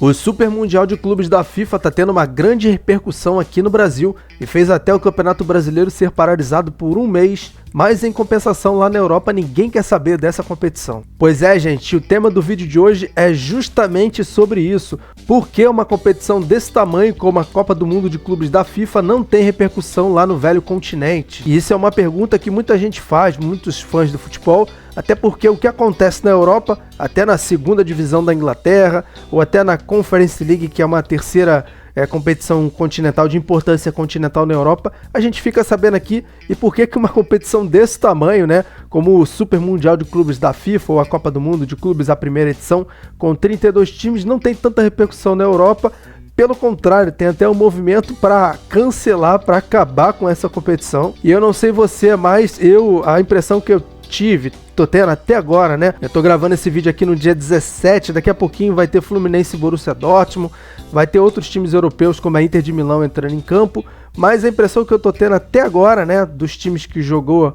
O Super Mundial de Clubes da FIFA está tendo uma grande repercussão aqui no Brasil e fez até o Campeonato Brasileiro ser paralisado por um mês, mas em compensação lá na Europa ninguém quer saber dessa competição. Pois é, gente, o tema do vídeo de hoje é justamente sobre isso. Por que uma competição desse tamanho como a Copa do Mundo de Clubes da FIFA não tem repercussão lá no velho continente? E isso é uma pergunta que muita gente faz, muitos fãs do futebol, até porque o que acontece na Europa, até na segunda divisão da Inglaterra, ou até na Conference League, que é uma terceira competição continental de importância continental na Europa, a gente fica sabendo aqui. E por que uma competição desse tamanho, né, como o Super Mundial de Clubes da FIFA ou a Copa do Mundo de Clubes, a primeira edição, com 32 times, não tem tanta repercussão na Europa? Pelo contrário, tem até um movimento para cancelar, para acabar com essa competição. E eu não sei você, mas a impressão que eu tô tendo até agora, né? Eu tô gravando esse vídeo aqui no dia 17, daqui a pouquinho vai ter Fluminense e Borussia Dortmund, vai ter outros times europeus como a Inter de Milão entrando em campo, mas a impressão que eu tô tendo até agora, né, dos times que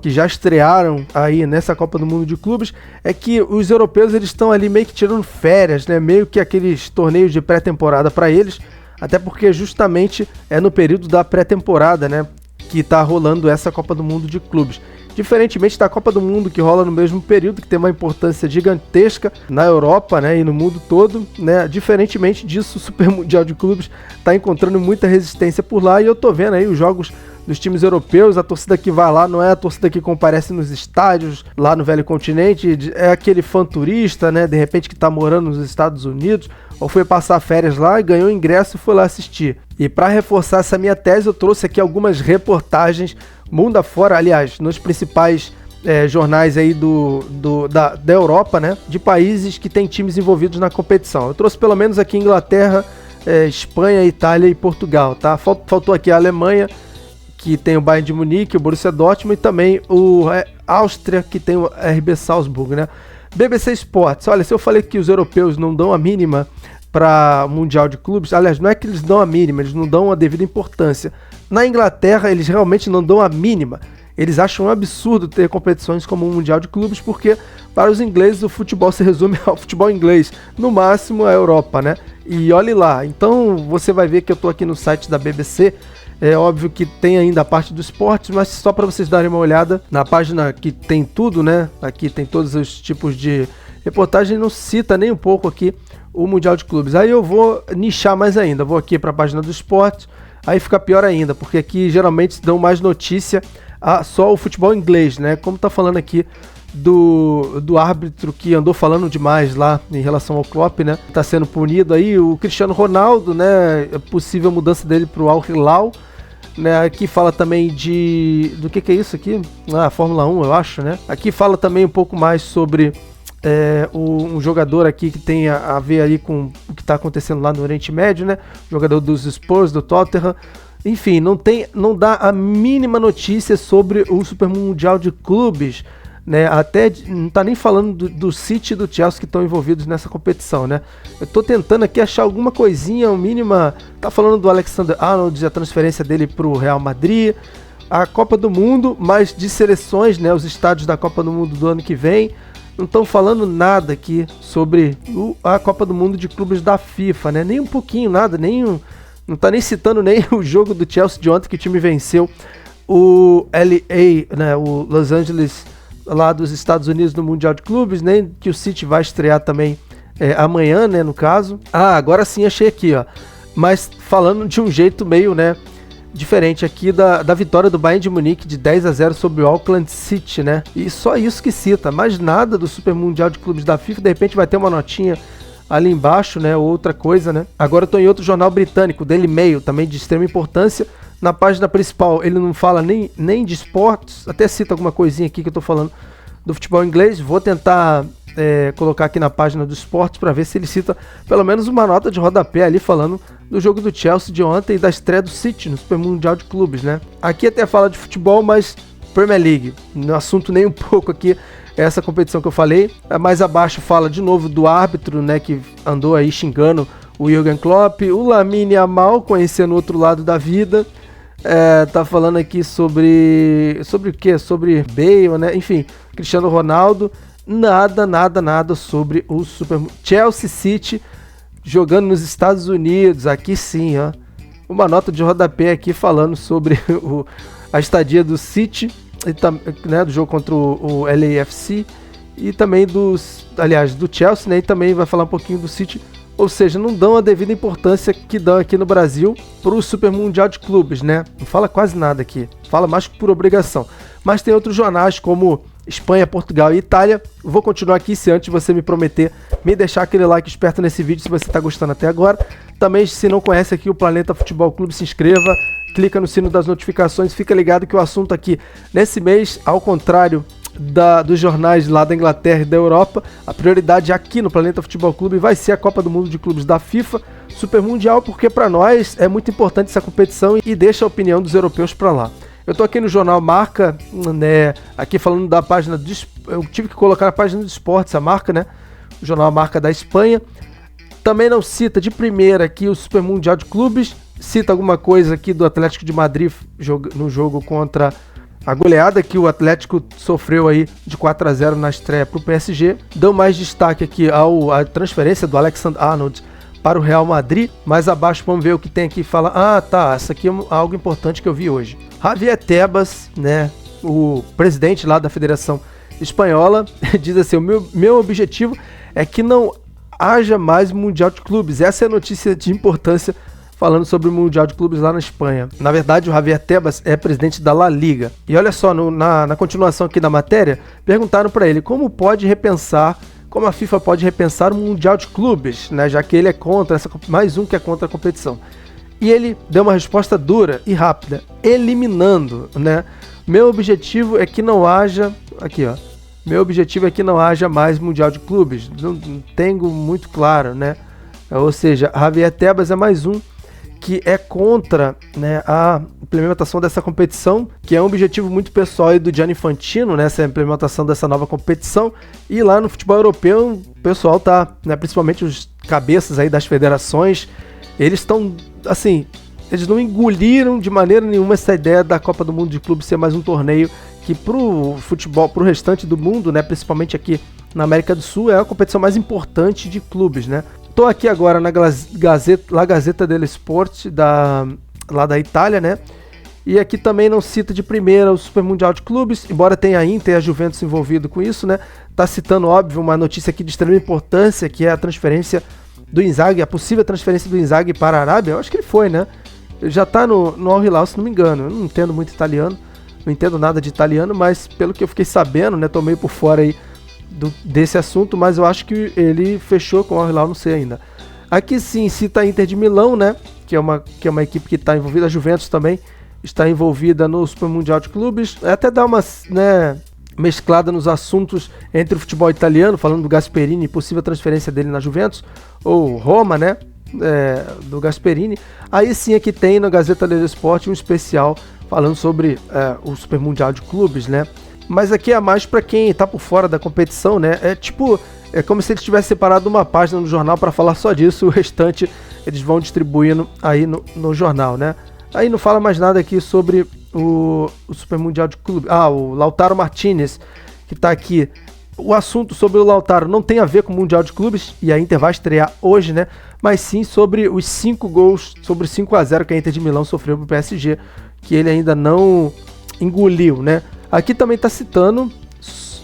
já estrearam aí nessa Copa do Mundo de Clubes, é que os europeus eles estão ali meio que tirando férias, né? Meio que aqueles torneios de pré-temporada para eles, até porque justamente é no período da pré-temporada, né, que tá rolando essa Copa do Mundo de Clubes. Diferentemente da Copa do Mundo, que rola no mesmo período, que tem uma importância gigantesca na Europa, né, e no mundo todo, né, diferentemente disso, o Super Mundial de Clubes está encontrando muita resistência por lá, e eu tô vendo aí os jogos dos times europeus, a torcida que vai lá não é a torcida que comparece nos estádios lá no velho continente, é aquele fã turista, né, de repente que tá morando nos Estados Unidos, ou foi passar férias lá e ganhou ingresso e foi lá assistir. E para reforçar essa minha tese, eu trouxe aqui algumas reportagens mundo afora, aliás, nos principais jornais aí da Europa, né, de países que tem times envolvidos na competição. Eu trouxe pelo menos aqui Inglaterra, Espanha, Itália e Portugal, tá? Faltou aqui a Alemanha, que tem o Bayern de Munique, o Borussia Dortmund, e também a Áustria, que tem o RB Salzburg, né? BBC Sports, olha, se eu falei que os europeus não dão a mínima para o Mundial de Clubes, aliás, não é que eles dão a mínima, eles não dão a devida importância. Na Inglaterra, eles realmente não dão a mínima. Eles acham um absurdo ter competições como o Mundial de Clubes, porque para os ingleses o futebol se resume ao futebol inglês, no máximo a Europa, né? E olhe lá, então você vai ver que eu estou aqui no site da BBC. É óbvio que tem ainda a parte do esporte, mas só para vocês darem uma olhada na página que tem tudo, né? Aqui tem todos os tipos de reportagem, não cita nem um pouco aqui o Mundial de Clubes. Aí eu vou nichar mais ainda, vou aqui para a página do esporte, aí fica pior ainda, porque aqui geralmente dão mais notícia só o futebol inglês, né? Como tá falando aqui do árbitro que andou falando demais lá em relação ao Klopp, né? Tá sendo punido aí o Cristiano Ronaldo, né? A possível mudança dele pro Al Hilal, né? Aqui fala também do que é isso aqui? Fórmula 1, eu acho, né? Aqui fala também um pouco mais sobre um jogador aqui que tem a ver aí com o que está acontecendo lá no Oriente Médio, né? Jogador dos Spurs, do Tottenham. Enfim, não dá a mínima notícia sobre o Super Mundial de Clubes, né? Até não tá nem falando do City e do Chelsea que estão envolvidos nessa competição, né? Eu tô tentando aqui achar alguma coisinha, o mínima. Tá falando do Alexander-Arnold, a transferência dele pro Real Madrid, a Copa do Mundo, mas de seleções, né? Os estádios da Copa do Mundo do ano que vem. Não estão falando nada aqui sobre a Copa do Mundo de Clubes da FIFA, né? Nem um pouquinho, nada, não tá nem citando nem o jogo do Chelsea de ontem que o time venceu o LA, né? O Los Angeles lá dos Estados Unidos no Mundial de Clubes, nem que o City vai estrear também amanhã, né, no caso. Agora sim achei aqui, ó. Mas falando de um jeito meio, né, diferente aqui da vitória do Bayern de Munique de 10-0 sobre o Auckland City, né? E só isso que cita, mais nada do Super Mundial de Clubes da FIFA. De repente vai ter uma notinha ali embaixo, né, ou outra coisa, né? Agora eu tô em outro jornal britânico, Daily Mail, também de extrema importância. Na página principal ele não fala nem de esportes, até cita alguma coisinha aqui que eu tô falando do futebol inglês. Vou tentar colocar aqui na página do esportes para ver se ele cita pelo menos uma nota de rodapé ali falando do jogo do Chelsea de ontem e da estreia do City no Super Mundial de Clubes, né? Aqui até fala de futebol, mas Premier League, no assunto nem um pouco aqui, essa competição que eu falei. Mais abaixo fala de novo do árbitro, né, que andou aí xingando o Jürgen Klopp, o Lamine Yamal conhecendo o outro lado da vida. Tá falando aqui sobre o quê? Sobre Bale, né? Enfim, Cristiano Ronaldo. Nada sobre o Chelsea City. jogando nos Estados Unidos, aqui sim, ó. Uma nota de rodapé aqui falando sobre a estadia do City, né, do jogo contra o LAFC, e também do Chelsea, né, e também vai falar um pouquinho do City. Ou seja, não dão a devida importância que dão aqui no Brasil para o Super Mundial de Clubes, né? Não fala quase nada aqui, fala mais por obrigação. Mas tem outros jornais como Espanha, Portugal e Itália. Vou continuar aqui, se antes você me prometer me deixar aquele like esperto nesse vídeo, se você está gostando até agora. Também, se não conhece aqui o Planeta Futebol Clube, se inscreva, clica no sino das notificações, fica ligado que o assunto aqui, nesse mês, ao contrário dos jornais lá da Inglaterra e da Europa, a prioridade aqui no Planeta Futebol Clube vai ser a Copa do Mundo de Clubes da FIFA, Super Mundial, porque para nós é muito importante essa competição e deixa a opinião dos europeus para lá. Eu tô aqui no jornal Marca, né, aqui falando da página, eu tive que colocar na página do esportes, a Marca, né, o jornal Marca da Espanha. Também não cita de primeira aqui o Super Mundial de Clubes, cita alguma coisa aqui do Atlético de Madrid no jogo contra a goleada que o Atlético sofreu aí de 4-0 na estreia para o PSG. Dão mais destaque aqui à transferência do Alexander-Arnold para o Real Madrid. Mais abaixo vamos ver o que tem aqui. Fala, essa aqui é algo importante que eu vi hoje. Javier Tebas, né, o presidente lá da Federação Espanhola, diz assim, o meu objetivo é que não haja mais Mundial de Clubes. Essa é a notícia de importância falando sobre o Mundial de Clubes lá na Espanha. Na verdade, o Javier Tebas é presidente da La Liga. E olha só, na continuação aqui da matéria, perguntaram para ele como a FIFA pode repensar o Mundial de Clubes, né, já que ele é contra, mais um que é contra a competição. E ele deu uma resposta dura e rápida, eliminando, né? Meu objetivo é que não haja... Aqui, ó. Meu objetivo é que não haja mais Mundial de Clubes. Não tenho muito claro, né? Ou seja, Javier Tebas é mais um que é contra, né, a implementação dessa competição, que é um objetivo muito pessoal aí do Gianni Infantino, né, essa implementação dessa nova competição. E lá no futebol europeu, o pessoal tá, né, principalmente os cabeças aí das federações, eles estão, assim, eles não engoliram de maneira nenhuma essa ideia da Copa do Mundo de Clubes ser mais um torneio que pro futebol, pro restante do mundo, né, principalmente aqui na América do Sul, é a competição mais importante de clubes, né. Tô aqui agora na Gazzetta dello Sport, lá da Itália, né? E aqui também não cita de primeira o Super Mundial de Clubes, embora tenha a Inter e a Juventus envolvido com isso, né? Tá citando, óbvio, uma notícia aqui de extrema importância, que é a transferência do Inzaghi, a possível transferência do Inzaghi para a Arábia. Eu acho que ele foi, né? Ele já tá no Al Hilal, se não me engano. Eu não entendo muito italiano, não entendo nada de italiano, mas pelo que eu fiquei sabendo, né? Tô meio por fora aí desse assunto, mas eu acho que ele fechou com o Al Hilal, não sei ainda. Aqui sim cita a Inter de Milão, né, que é uma equipe que está envolvida, a Juventus também está envolvida no Super Mundial de Clubes, até dá uma, né, mesclada nos assuntos entre o futebol italiano, falando do Gasperini, possível transferência dele na Juventus, ou Roma, né, do Gasperini. Aí sim aqui tem na Gazzetta dello Sport um especial falando sobre o Super Mundial de Clubes, né. Mas aqui é mais para quem tá por fora da competição, né? É como se eles tivessem separado uma página no jornal para falar só disso, o restante eles vão distribuindo aí no jornal, né? Aí não fala mais nada aqui sobre o Super Mundial de Clube. O Lautaro Martinez, que tá aqui. O assunto sobre o Lautaro não tem a ver com o Mundial de Clubes, e a Inter vai estrear hoje, né? Mas sim sobre os 5 gols, sobre 5-0 que a Inter de Milão sofreu pro PSG, que ele ainda não engoliu, né? Aqui também está citando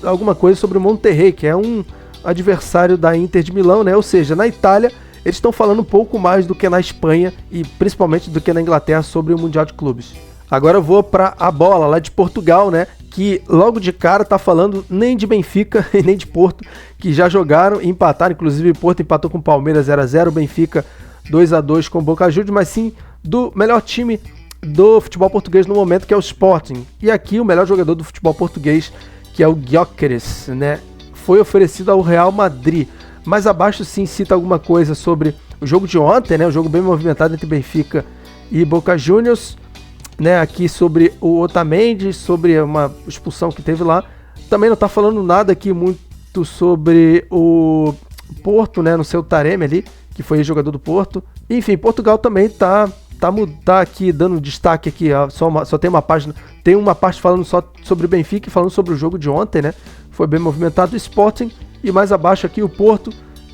alguma coisa sobre o Monterrey, que é um adversário da Inter de Milão, né? Ou seja, na Itália eles estão falando um pouco mais do que na Espanha e principalmente do que na Inglaterra sobre o Mundial de Clubes. Agora eu vou para a bola lá de Portugal, né? Que logo de cara tá falando nem de Benfica e nem de Porto, que já jogaram e empataram. Inclusive o Porto empatou com o Palmeiras 0-0, o Benfica 2-2 com o Boca Juniors, mas sim do melhor time do futebol português no momento, que é o Sporting. E aqui o melhor jogador do futebol português, que é o Gyökeres, né, foi oferecido ao Real Madrid. Mais abaixo sim cita alguma coisa sobre o jogo de ontem, né, o jogo bem movimentado entre Benfica e Boca Juniors, né, aqui sobre o Otamendi, sobre uma expulsão que teve lá. Também não tá falando nada aqui muito sobre o Porto, né, no seu Taremi ali, que foi jogador do Porto. Enfim, Portugal também tá aqui dando destaque aqui, só tem uma página, tem uma parte falando só sobre o Benfica e falando sobre o jogo de ontem, né? Foi bem movimentado o Sporting, e mais abaixo aqui o Porto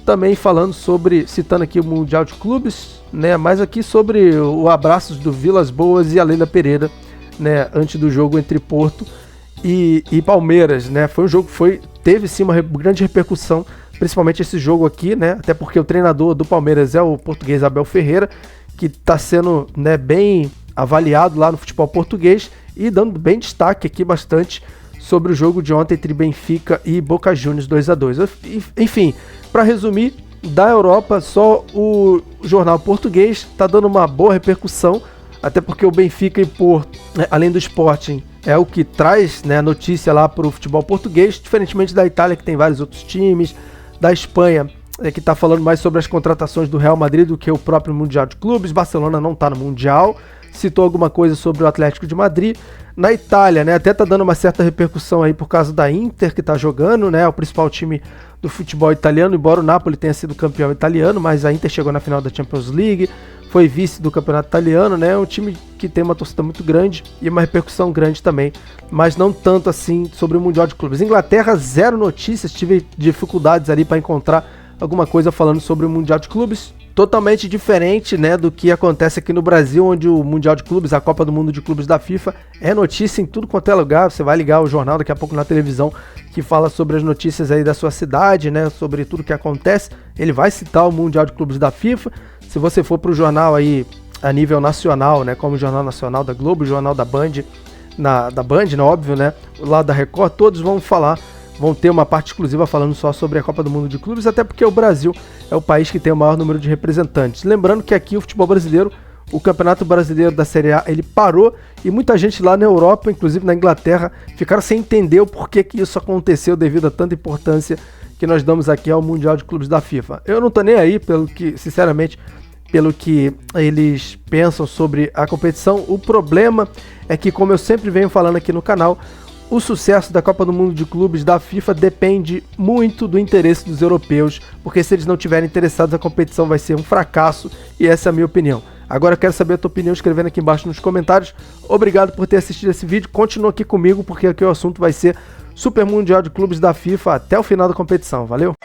também falando sobre, citando aqui o Mundial de Clubes, né, mas aqui sobre o abraços do Vilas Boas e a Leila Pereira, né, antes do jogo entre Porto e Palmeiras, né, foi um jogo que teve sim uma grande repercussão, principalmente esse jogo aqui, né, até porque o treinador do Palmeiras é o português Abel Ferreira, que está sendo, né, bem avaliado lá no futebol português e dando bem destaque aqui bastante sobre o jogo de ontem entre Benfica e Boca Juniors 2-2. Enfim, para resumir, da Europa só o jornal português está dando uma boa repercussão, até porque o Benfica e Porto, além do Sporting, é o que traz, né, a notícia lá para o futebol português, diferentemente da Itália, que tem vários outros times, da Espanha, que está falando mais sobre as contratações do Real Madrid do que o próprio Mundial de Clubes. Barcelona não está no Mundial, citou alguma coisa sobre o Atlético de Madrid. Na Itália, né, até está dando uma certa repercussão aí por causa da Inter, que está jogando, né, o principal time do futebol italiano, embora o Napoli tenha sido campeão italiano, mas a Inter chegou na final da Champions League, foi vice do campeonato italiano, né, é um time que tem uma torcida muito grande e uma repercussão grande também, mas não tanto assim sobre o Mundial de Clubes. Inglaterra, zero notícias, tive dificuldades ali para encontrar alguma coisa falando sobre o Mundial de Clubes. Totalmente diferente, né, do que acontece aqui no Brasil, onde o Mundial de Clubes, a Copa do Mundo de Clubes da FIFA, é notícia em tudo quanto é lugar. Você vai ligar o jornal daqui a pouco na televisão que fala sobre as notícias aí da sua cidade, né, sobre tudo que acontece. Ele vai citar o Mundial de Clubes da FIFA. Se você for para o jornal aí a nível nacional, né, como o Jornal Nacional da Globo, o Jornal da Band, da Band, né, óbvio, né, lá da Record, todos vão ter uma parte exclusiva falando só sobre a Copa do Mundo de Clubes, até porque o Brasil é o país que tem o maior número de representantes. Lembrando que aqui o futebol brasileiro, o Campeonato Brasileiro da Série A, ele parou e muita gente lá na Europa, inclusive na Inglaterra, ficaram sem entender o porquê que isso aconteceu devido a tanta importância que nós damos aqui ao Mundial de Clubes da FIFA. Eu não tô nem aí, sinceramente, pelo que eles pensam sobre a competição. O problema é que, como eu sempre venho falando aqui no canal, o sucesso da Copa do Mundo de Clubes da FIFA depende muito do interesse dos europeus, porque se eles não estiverem interessados, a competição vai ser um fracasso, e essa é a minha opinião. Agora eu quero saber a tua opinião escrevendo aqui embaixo nos comentários. Obrigado por ter assistido esse vídeo, continua aqui comigo, porque aqui o assunto vai ser Super Mundial de Clubes da FIFA até o final da competição. Valeu!